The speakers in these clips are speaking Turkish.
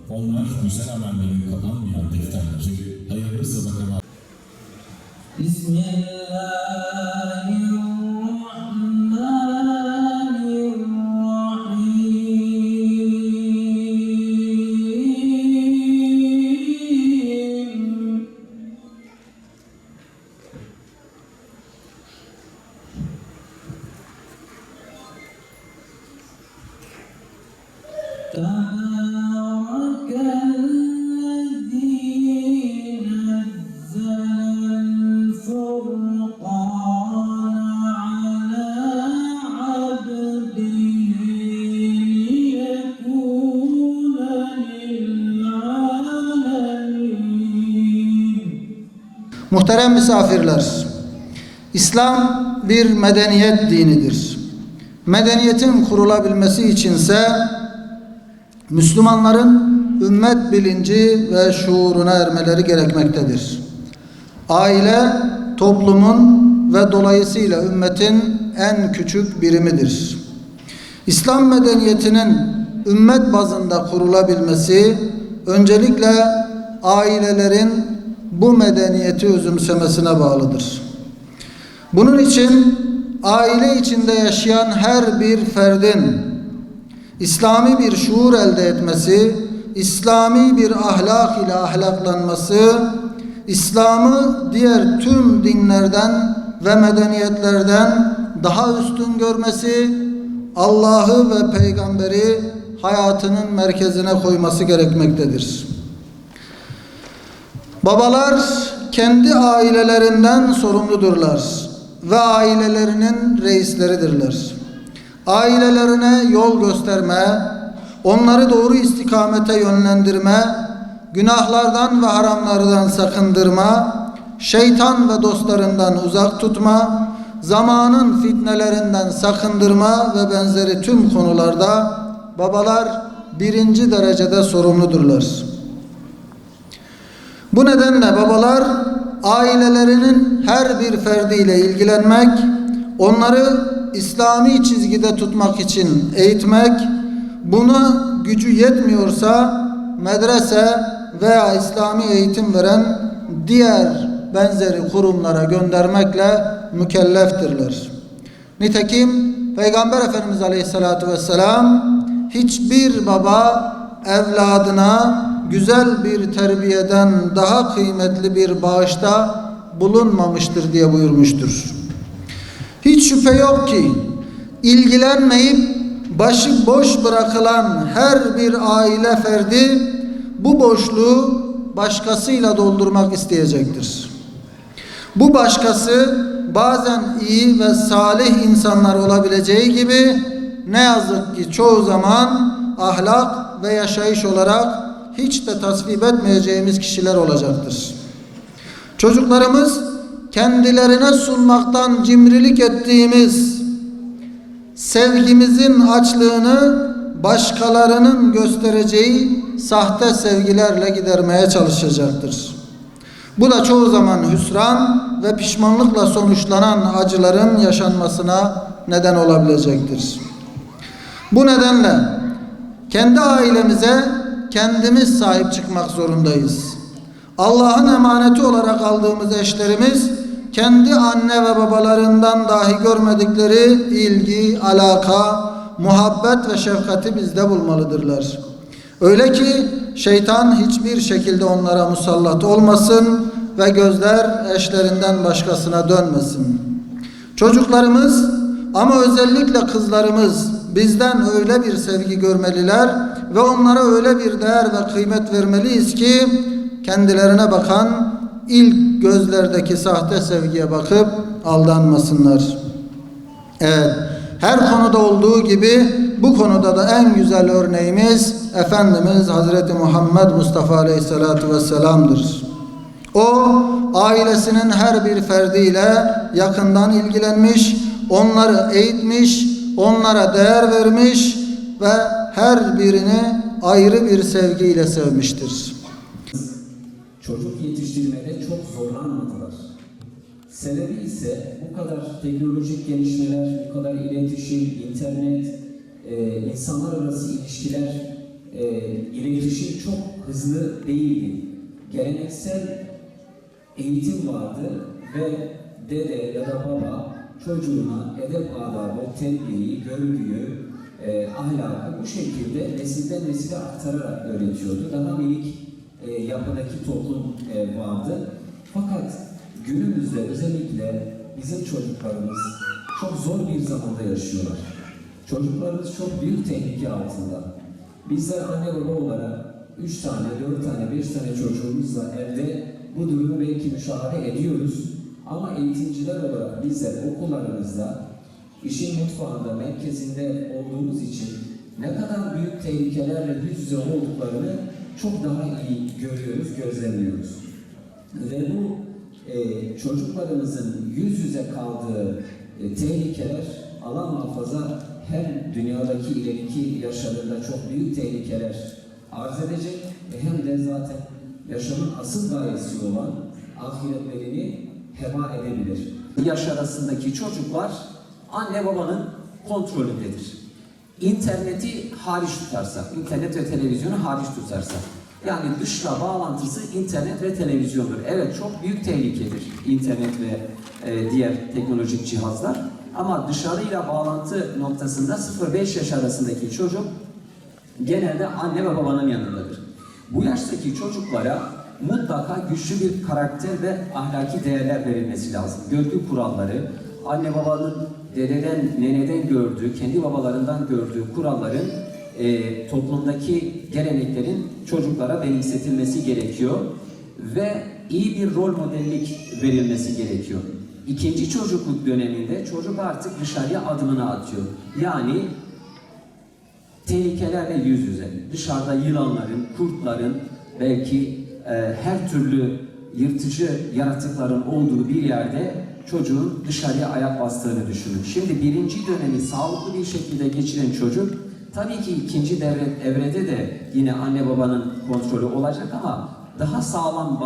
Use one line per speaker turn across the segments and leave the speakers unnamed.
Onlar güzel amellerin kapanmayan defterleri, hayırlı sadakalar.
تبارك الذي نزل الفرقان على عبده ليكون للعالمين.
Muhterem misafirler, İslam bir medeniyet dinidir. Medeniyetin kurulabilmesi içinse Müslümanların ümmet bilinci ve şuuruna ermeleri gerekmektedir. Aile, toplumun ve dolayısıyla ümmetin en küçük birimidir. İslam medeniyetinin ümmet bazında kurulabilmesi, öncelikle ailelerin bu medeniyeti özümsemesine bağlıdır. Bunun için aile içinde yaşayan her bir ferdin İslami bir şuur elde etmesi, İslami bir ahlak ile ahlaklanması, İslam'ı diğer tüm dinlerden ve medeniyetlerden daha üstün görmesi, Allah'ı ve peygamberi hayatının merkezine koyması gerekmektedir. Babalar kendi ailelerinden sorumludurlar ve ailelerinin reisleridirler. Ailelerine yol gösterme, onları doğru istikamete yönlendirme, günahlardan ve haramlardan sakındırma, şeytan ve dostlarından uzak tutma, zamanın fitnelerinden sakındırma ve benzeri tüm konularda babalar birinci derecede sorumludurlar. Bu nedenle babalar ailelerinin her bir ferdiyle ilgilenmek, onları İslami çizgide tutmak için eğitmek, buna gücü yetmiyorsa medrese veya İslami eğitim veren diğer benzeri kurumlara göndermekle mükelleftirler. Nitekim Peygamber Efendimiz Aleyhisselatü Vesselam hiçbir baba evladına güzel bir terbiyeden daha kıymetli bir bağışta bulunmamıştır diye buyurmuştur. Hiç şüphe yok ki ilgilenmeyip başı boş bırakılan her bir aile ferdi bu boşluğu başkasıyla doldurmak isteyecektir. Bu başkası bazen iyi ve salih insanlar olabileceği gibi ne yazık ki çoğu zaman ahlak ve yaşayış olarak hiç de tasvip etmeyeceğimiz kişiler olacaktır. Çocuklarımız kendilerine sunmaktan cimrilik ettiğimiz sevgimizin açlığını başkalarının göstereceği sahte sevgilerle gidermeye çalışacaktır. Bu da çoğu zaman hüsran ve pişmanlıkla sonuçlanan acıların yaşanmasına neden olabilecektir. Bu nedenle kendi ailemize kendimiz sahip çıkmak zorundayız. Allah'ın emaneti olarak aldığımız eşlerimiz kendi anne ve babalarından dahi görmedikleri ilgi, alaka, muhabbet ve şefkati bizde bulmalıdırlar. Öyle ki şeytan hiçbir şekilde onlara musallat olmasın ve gözler eşlerinden başkasına dönmesin. Çocuklarımız ama özellikle kızlarımız bizden öyle bir sevgi görmeliler ve onlara öyle bir değer ve kıymet vermeliyiz ki kendilerine bakan ilk gözlerdeki sahte sevgiye bakıp aldanmasınlar. Evet, her konuda olduğu gibi bu konuda da en güzel örneğimiz Efendimiz Hazreti Muhammed Mustafa Aleyhisselatü Vesselam'dır. O ailesinin her bir ferdiyle yakından ilgilenmiş, onları eğitmiş, onlara değer vermiş ve her birini ayrı bir sevgiyle sevmiştir.
Çocuk yetiştirmede çok zorlanmadılar. Sebebi ise bu kadar teknolojik gelişmeler, bu kadar iletişim, internet, insanlar arası ilişkiler, iletişim çok hızlı değildi. Geleneksel eğitim vardı ve dede ya da baba çocuğuna edep adabı, terbiyeyi, görgüyü, ahlakı bu şekilde nesilden nesile aktararak öğretiyordu. Daha minik yapıdaki toplum vardı. Fakat günümüzde özellikle bizim çocuklarımız çok zor bir zamanda yaşıyorlar. Çocuklarımız çok büyük tehlike altında. Bizler anne baba olarak 3 tane, 4 tane, 5 tane çocuğumuzla evde bu durumu belki müşahede ediyoruz. Ama eğitimciler olarak bizler okullarımızda işin mutfağında, merkezinde olduğumuz için ne kadar büyük tehlikelerle yüz yüze olduklarını çok daha iyi görüyoruz, gözlemliyoruz. Ve bu çocuklarımızın yüz yüze kaldığı tehlikeler Allah muhafaza hem dünyadaki ileriki yaşlarında çok büyük tehlikeler arz edecek ve hem de zaten yaşamın asıl gayesi olan ahiretlerini heba edebilir.
Yaş arasındaki çocuklar anne babanın kontrolündedir. İnterneti hariç tutarsak, internet ve televizyonu hariç tutarsak, yani dışla bağlantısı internet ve televizyondur. Evet, çok büyük tehlikedir internet ve diğer teknolojik cihazlar. Ama dışarıyla bağlantı noktasında 0-5 yaş arasındaki çocuk genelde anne ve babanın yanındadır. Bu yaştaki çocuklara mutlaka güçlü bir karakter ve ahlaki değerler verilmesi lazım. Görgü kuralları, anne babanın dededen, neneden gördüğü, kendi babalarından gördüğü kuralların, toplumdaki geleneklerin çocuklara benimsetilmesi gerekiyor ve iyi bir rol modellik verilmesi gerekiyor. İkinci çocukluk döneminde çocuk artık dışarıya adımını atıyor. Yani tehlikelerle yüz yüze. Dışarıda yılanların, kurtların, belki her türlü yırtıcı yaratıkların olduğu bir yerde çocuğun dışarıya ayak bastığını düşünün. Şimdi birinci dönemi sağlıklı bir şekilde geçiren çocuk, tabii ki ikinci evrede de yine anne babanın kontrolü olacak ama daha sağlam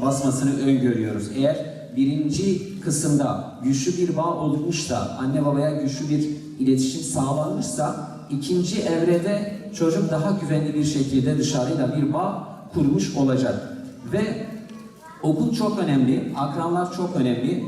basmasını öngörüyoruz. Eğer birinci kısımda güçlü bir bağ oluşmuşsa, anne babaya güçlü bir iletişim sağlanmışsa, ikinci evrede çocuk daha güvenli bir şekilde dışarıyla bir bağ kurmuş olacak. Ve okul çok önemli, akranlar çok önemli.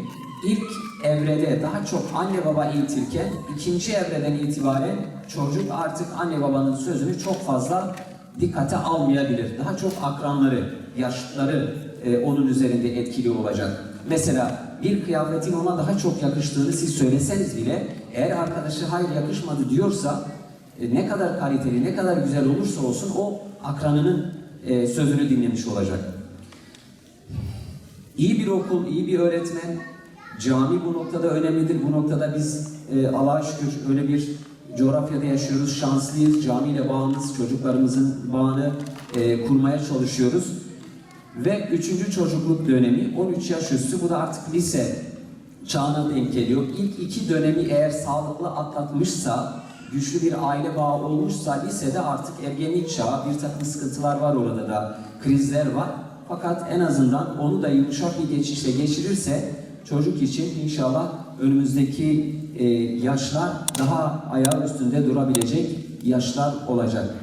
İlk evrede daha çok anne baba eğitirken, ikinci evreden itibaren çocuk artık anne babanın sözünü çok fazla dikkate almayabilir. Daha çok akranları, yaşlıları onun üzerinde etkili olacak. Mesela bir kıyafetin ona daha çok yakıştığını siz söyleseniz bile, eğer arkadaşı hayır yakışmadı diyorsa, ne kadar kaliteli, ne kadar güzel olursa olsun o akranının sözünü dinlemiş olacak. İyi bir okul, iyi bir öğretmen, cami bu noktada önemlidir. Bu noktada biz Allah'a şükür öyle bir coğrafyada yaşıyoruz, şanslıyız. Camiyle bağımız, çocuklarımızın bağını kurmaya çalışıyoruz. Ve 3. çocukluk dönemi 13 yaş üstü, bu da artık lise çağına denk geliyor. İlk 2 dönemi eğer sağlıklı atlatmışsa, güçlü bir aile bağı olmuşsa lisede artık ergenlik çağı, bir takım sıkıntılar var orada da, krizler var. Fakat en azından onu da yumuşak bir geçişle geçirirse çocuk için inşallah önümüzdeki yaşlar daha ayağı üstünde durabilecek yaşlar olacak.